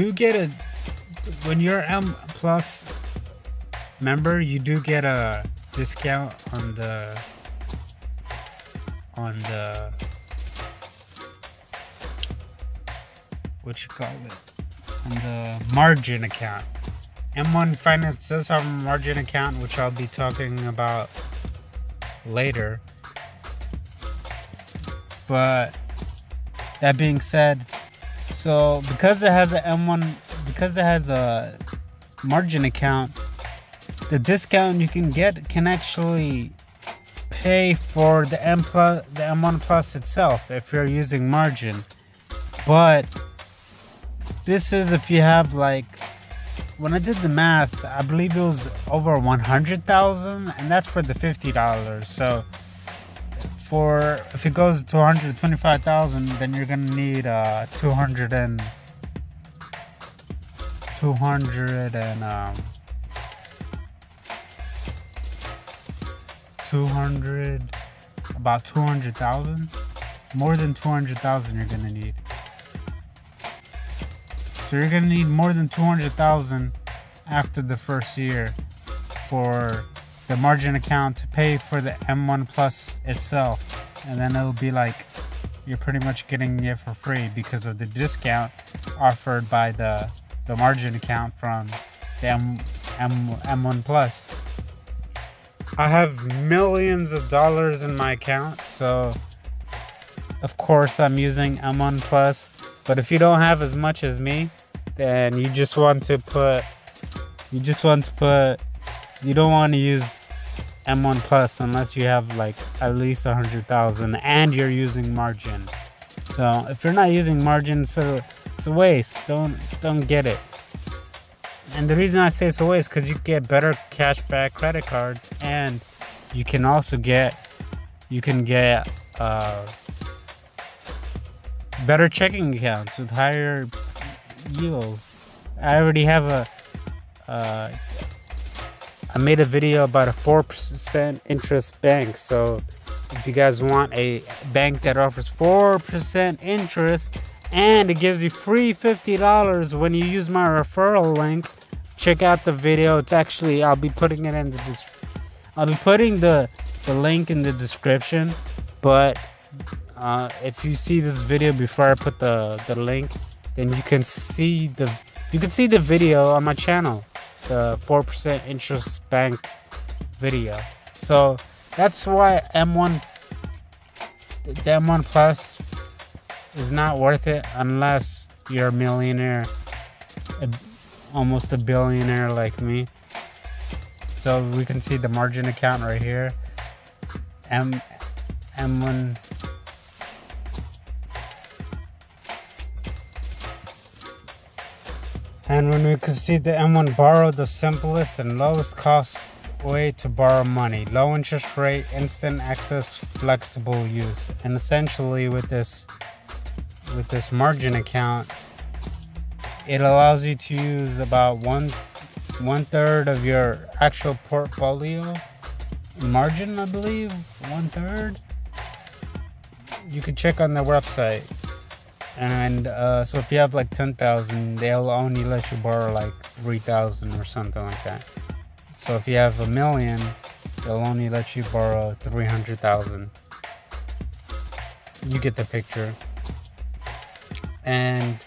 do get a, when you're M Plus member, you do get a discount on the what you call it, on the margin account. M1 Finance does have a margin account, which I'll be talking about later. But that being said, so because it has a margin account, the discount you can get can actually pay for the M1 Plus itself if you're using margin. But this is if you have, like, when I did the math, I believe it was over 100,000, and that's for the $50. So if it goes to 125,000, then you're gonna need 200 about 200,000, more than 200,000 you're gonna need. So you're gonna need more than 200,000 after the first year for the margin account to pay for the M1 Plus itself, and then it'll be like you're pretty much getting it for free because of the discount offered by the margin account from the M1 Plus. I have millions of dollars in my account, so of course I'm using M1 Plus. But if you don't have as much as me, then you don't want to use M1 Plus unless you have like at least 100,000 and you're using margin. So if you're not using margin, so it's a waste. Don't get it. And the reason I say it's a waste because you get better cashback credit cards, and you can also get better checking accounts with higher yields. I already have I made a video about a 4% interest bank. So if you guys want a bank that offers 4% interest and it gives you free $50 when you use my referral link, check out the video. It's actually, I'll be putting it in the link in the description. But if you see this video before I put the link, then you can see the video on my channel, the 4% interest bank video. So that's why the M1 Plus is not worth it unless you're a millionaire, almost a billionaire like me. So we can see the margin account right here. M1. And when we can see the M1 Borrow, the simplest and lowest cost way to borrow money. Low interest rate, instant access, flexible use. And essentially with this margin account, it allows you to use about one third of your actual portfolio in margin, I believe. 1/3. You can check on their website. And so if you have like 10,000, they'll only let you borrow like 3,000 or something like that. So if you have $1 million, they'll only let you borrow 300,000. You get the picture. And